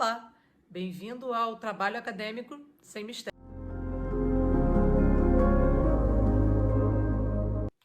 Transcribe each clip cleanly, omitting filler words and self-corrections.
Olá, bem-vindo ao Trabalho Acadêmico Sem Mistério.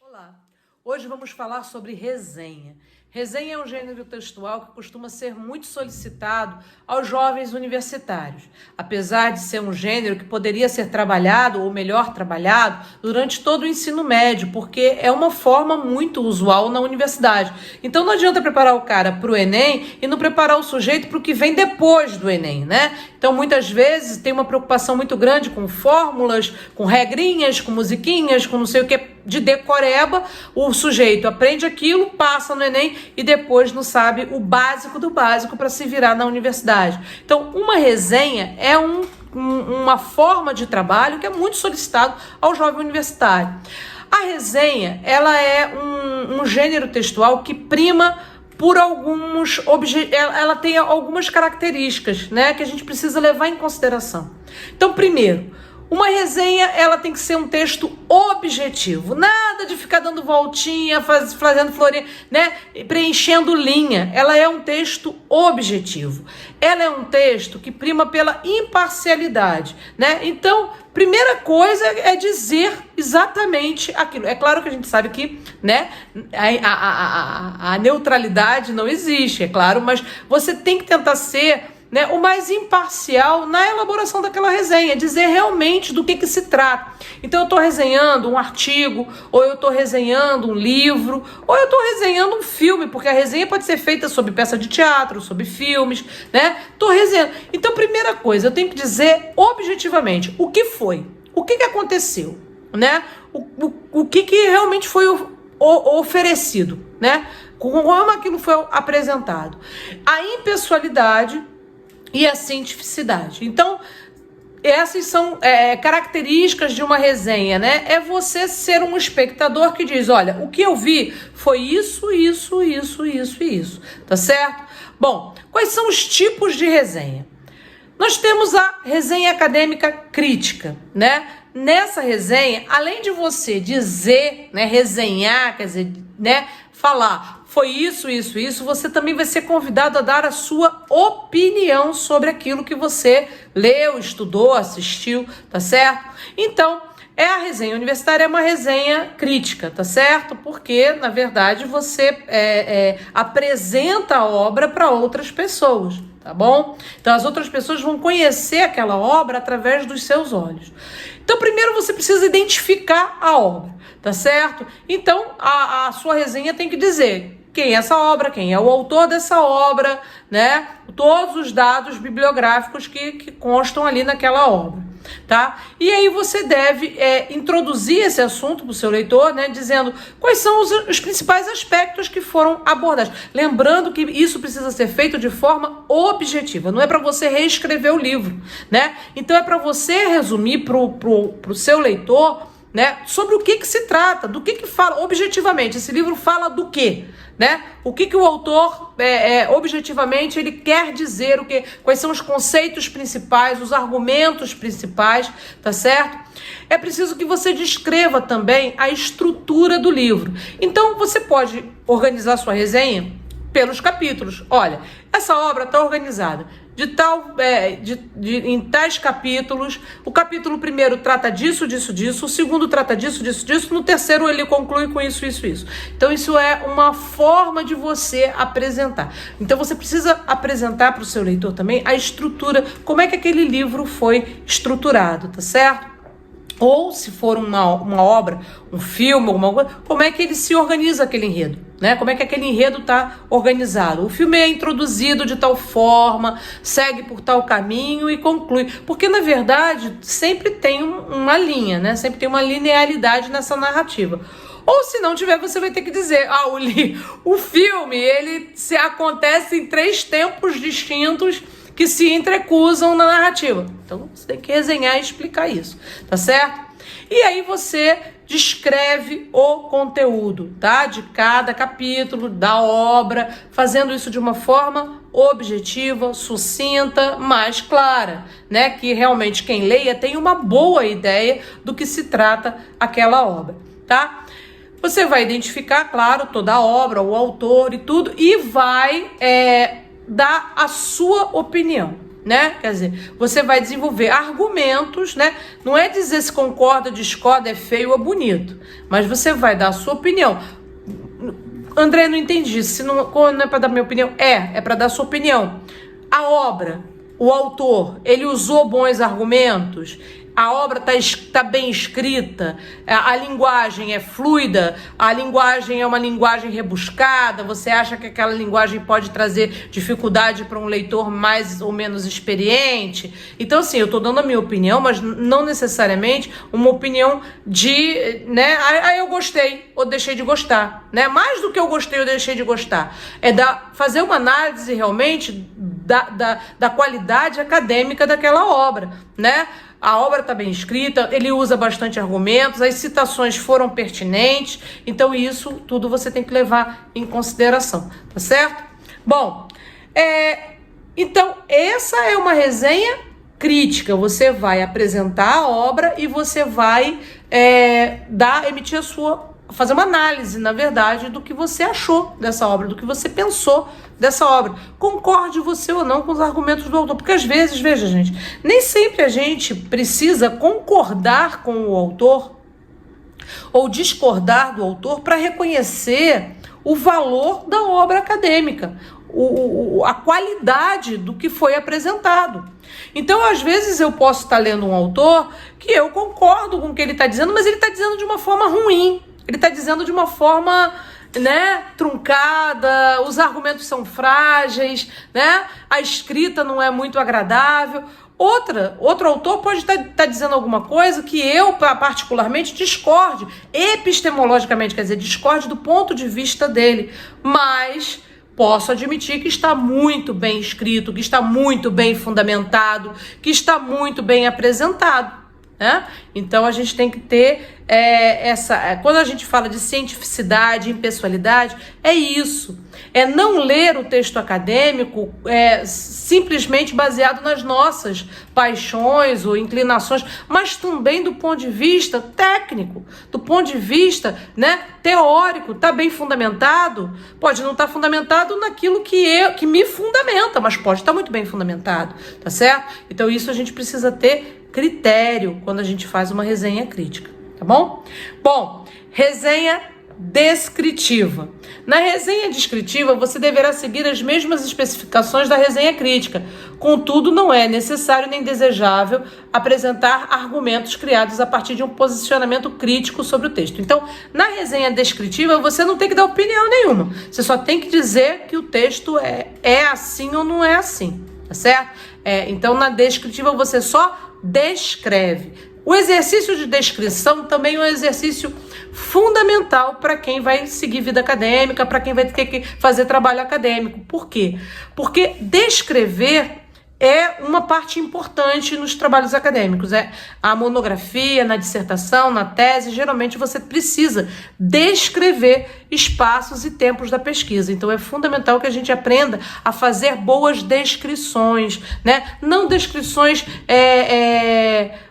Olá, hoje vamos falar sobre resenha. Resenha é um gênero textual que costuma ser muito solicitado aos jovens universitários, apesar de ser um gênero que poderia ser trabalhado, ou melhor, trabalhado, durante todo o ensino médio, porque é uma forma muito usual na universidade. Então não adianta preparar o cara para o Enem e não preparar o sujeito para o que vem depois do Enem, né? Então muitas vezes tem uma preocupação muito grande com fórmulas, com regrinhas, com musiquinhas, com não sei o que, de decoreba. O sujeito aprende aquilo, passa no Enem e depois não sabe o básico do básico para se virar na universidade. Então, uma resenha é uma forma de trabalho que é muito solicitado ao jovem universitário. A resenha, ela é um gênero textual que prima por ela tem algumas características, né, que a gente precisa levar em consideração. Então, primeiro, uma resenha, ela tem que ser um texto objetivo, nada de ficar dando voltinha, fazendo florinha, né, preenchendo linha. Ela é um texto objetivo. Ela é um texto que prima pela imparcialidade, né? Então, primeira coisa é dizer exatamente aquilo. É claro que a gente sabe que, né, a neutralidade não existe, é claro, mas você tem que tentar ser, né, o mais imparcial na elaboração daquela resenha, dizer realmente do que se trata. Então eu estou resenhando um artigo, ou eu estou resenhando um livro, ou eu estou resenhando um filme, porque a resenha pode ser feita sobre peça de teatro, sobre filmes, né? Estou resenhando. Então, primeira coisa, eu tenho que dizer objetivamente o que foi, o que aconteceu, né? O que realmente foi oferecido, né? Como aquilo foi apresentado. A impessoalidade e a cientificidade. Então, essas são características de uma resenha, né? É você ser um espectador que diz, olha, o que eu vi foi isso, isso, isso, isso e isso, tá certo? Bom, quais são os tipos de resenha? Nós temos a resenha acadêmica crítica, né? Nessa resenha, além de você dizer, né, resenhar, quer dizer, né, falar, foi isso, isso, isso, você também vai ser convidado a dar a sua opinião sobre aquilo que você leu, estudou, assistiu, tá certo? Então, a resenha universitária é uma resenha crítica, tá certo? Porque, na verdade, você apresenta a obra para outras pessoas, tá bom? Então, as outras pessoas vão conhecer aquela obra através dos seus olhos. Então, primeiro você precisa identificar a obra, tá certo? Então, a sua resenha tem que dizer quem é essa obra, quem é o autor dessa obra, né? Todos os dados bibliográficos que constam ali naquela obra, tá? E aí você deve introduzir esse assunto para o seu leitor, né? Dizendo quais são os principais aspectos que foram abordados. Lembrando que isso precisa ser feito de forma objetiva, não é para você reescrever o livro, né? Então é para você resumir pro seu leitor, né, sobre o que se trata, do que fala objetivamente. Esse livro fala do quê? Né? O que o autor, objetivamente, ele quer dizer, quais são os conceitos principais, os argumentos principais, tá certo? É preciso que você descreva também a estrutura do livro. Então, você pode organizar sua resenha pelos capítulos. Olha, essa obra está organizada em tais capítulos. O capítulo primeiro trata disso, disso, disso. O segundo trata disso, disso, disso. No terceiro ele conclui com isso, isso, isso. Então isso é uma forma de você apresentar. Então você precisa apresentar para o seu leitor também a estrutura, como é que aquele livro foi estruturado, tá certo? Ou, se for uma obra, um filme, alguma coisa, como é que ele se organiza aquele enredo, né? Como é que aquele enredo está organizado. O filme é introduzido de tal forma, segue por tal caminho e conclui. Porque, na verdade, sempre tem uma linha, né? Sempre tem uma linearidade nessa narrativa. Ou, se não tiver, você vai ter que dizer, o filme, ele acontece em 3 tempos distintos que se entrecruzam na narrativa. Então, você tem que resenhar e explicar isso, tá certo? E aí você descreve o conteúdo, tá? De cada capítulo, da obra, fazendo isso de uma forma objetiva, sucinta, mais clara, né? Que realmente quem leia tenha uma boa ideia do que se trata aquela obra, tá? Você vai identificar, claro, toda a obra, o autor e tudo, e vai dar a sua opinião. né? Quer dizer, você vai desenvolver argumentos, né? Não é dizer se concorda, discorda, é feio ou bonito, mas você vai dar a sua opinião. André, não entendi. Se não é para dar minha opinião, é para dar a sua opinião. A obra, o autor, ele usou bons argumentos. A obra tá bem escrita, a linguagem é fluida, a linguagem é uma linguagem rebuscada, você acha que aquela linguagem pode trazer dificuldade para um leitor mais ou menos experiente? Então, assim, eu tô dando a minha opinião, mas não necessariamente uma opinião de, né, eu gostei ou deixei de gostar, né? Mais do que eu gostei ou deixei de gostar. Fazer uma análise realmente da qualidade acadêmica daquela obra, né? A obra está bem escrita, ele usa bastante argumentos, as citações foram pertinentes, então isso tudo você tem que levar em consideração, tá certo? Bom, então essa é uma resenha crítica. Você vai apresentar a obra e você vai fazer uma análise, na verdade, do que você achou dessa obra, do que você pensou dessa obra. Concorde você ou não com os argumentos do autor, porque às vezes, veja, gente, nem sempre a gente precisa concordar com o autor ou discordar do autor para reconhecer o valor da obra acadêmica, a qualidade do que foi apresentado. Então, às vezes, eu posso estar lendo um autor que eu concordo com o que ele está dizendo, mas ele está dizendo de uma forma ruim. Ele está dizendo de uma forma, né, truncada, os argumentos são frágeis, né, a escrita não é muito agradável. Outro autor pode estar dizendo alguma coisa que eu, particularmente, discorde, epistemologicamente, quer dizer, discorde do ponto de vista dele, mas posso admitir que está muito bem escrito, que está muito bem fundamentado, que está muito bem apresentado, né? Então a gente tem que ter quando a gente fala de cientificidade, impessoalidade, é isso, é não ler o texto acadêmico simplesmente baseado nas nossas paixões ou inclinações, mas também do ponto de vista técnico, do ponto de vista, né, teórico. Está bem fundamentado? Pode não estar fundamentado naquilo que me fundamenta, mas pode estar muito bem fundamentado, tá certo? Então isso a gente precisa ter critério quando a gente faz uma resenha crítica, tá bom? Bom, resenha descritiva. Na resenha descritiva, você deverá seguir as mesmas especificações da resenha crítica. Contudo, não é necessário nem desejável apresentar argumentos criados a partir de um posicionamento crítico sobre o texto. Então, na resenha descritiva, você não tem que dar opinião nenhuma. Você só tem que dizer que o texto é assim ou não é assim, tá certo? Então, na descritiva, você só descreve. O exercício de descrição também é um exercício fundamental para quem vai seguir vida acadêmica, para quem vai ter que fazer trabalho acadêmico. Por quê? Porque descrever é uma parte importante nos trabalhos acadêmicos. A monografia, na dissertação, na tese, geralmente você precisa descrever espaços e tempos da pesquisa. Então é fundamental que a gente aprenda a fazer boas descrições, né? Não descrições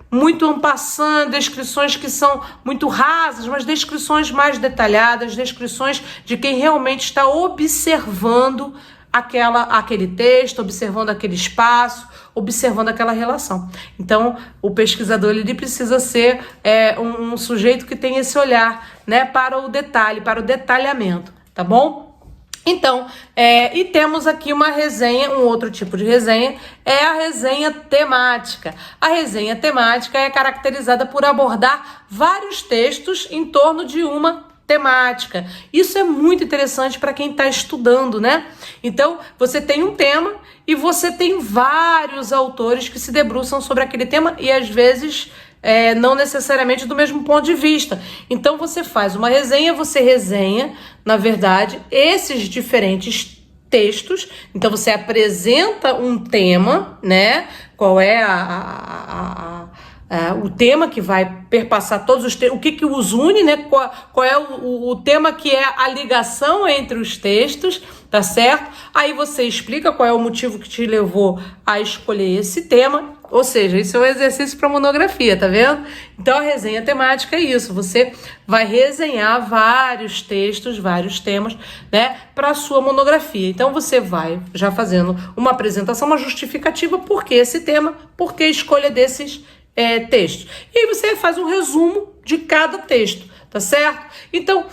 muito en passant, descrições que são muito rasas, mas descrições mais detalhadas, descrições de quem realmente está observando aquele texto, observando aquele espaço, observando aquela relação. Então, o pesquisador ele precisa ser um sujeito que tem esse olhar, né, para o detalhe, para o detalhamento, tá bom? Então, e temos aqui uma resenha, um outro tipo de resenha, é a resenha temática. A resenha temática é caracterizada por abordar vários textos em torno de uma temática. Isso é muito interessante para quem está estudando, né? Então, você tem um tema e você tem vários autores que se debruçam sobre aquele tema e, às vezes, não necessariamente do mesmo ponto de vista. Então, você faz uma resenha, você resenha, na verdade, esses diferentes textos. Então, você apresenta um tema, né? Qual é o tema que vai perpassar todos os textos, o que os une, né? Qual é o tema que é a ligação entre os textos, tá certo? Aí você explica qual é o motivo que te levou a escolher esse tema Ou seja, isso é um exercício para monografia, tá vendo? Então a resenha temática é isso, você vai resenhar vários textos, vários temas, né, para a sua monografia. Então você vai já fazendo uma apresentação, uma justificativa, por que esse tema, por que a escolha desses textos. E aí você faz um resumo de cada texto, tá certo? Então,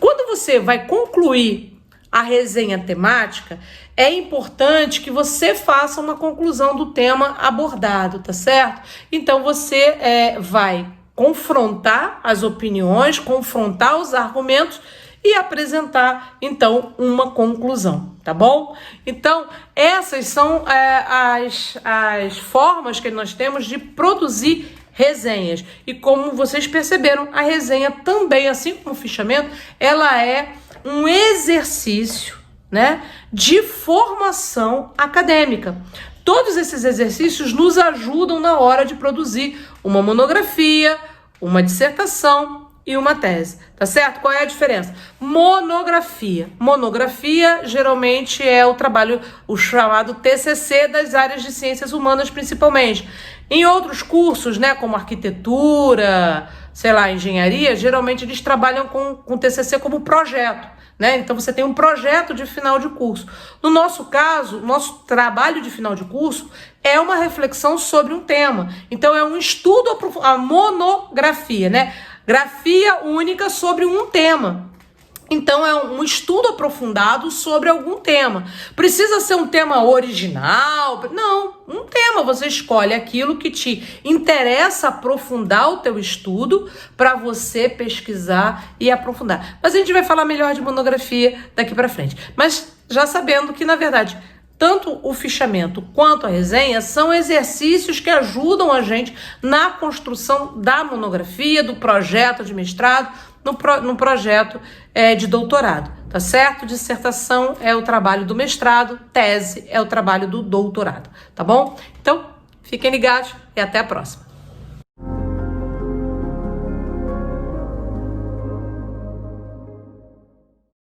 quando você vai concluir a resenha temática, é importante que você faça uma conclusão do tema abordado, tá certo? Então você vai confrontar as opiniões, confrontar os argumentos e apresentar, então, uma conclusão, tá bom? Então, essas são as formas que nós temos de produzir resenhas. E como vocês perceberam, a resenha também, assim como o fichamento, ela é um exercício, né, de formação acadêmica. Todos esses exercícios nos ajudam na hora de produzir uma monografia, uma dissertação e uma tese, tá certo? Qual é a diferença? Monografia. Monografia geralmente é o trabalho, o chamado TCC das áreas de ciências humanas principalmente. Em outros cursos, né, como arquitetura, sei lá, engenharia, geralmente eles trabalham com TCC como projeto, né? Então você tem um projeto de final de curso. No nosso caso, nosso trabalho de final de curso é uma reflexão sobre um tema. Então é um estudo, a monografia, né? Grafia única sobre um tema. Então é um estudo aprofundado sobre algum tema. Precisa ser um tema original? Não, um tema. Você escolhe aquilo que te interessa aprofundar o teu estudo para você pesquisar e aprofundar. Mas a gente vai falar melhor de monografia daqui para frente. Mas já sabendo que, na verdade, tanto o fichamento quanto a resenha são exercícios que ajudam a gente na construção da monografia, do projeto de mestrado, no projeto de doutorado, tá certo? Dissertação é o trabalho do mestrado, tese é o trabalho do doutorado, tá bom? Então, fiquem ligados e até a próxima.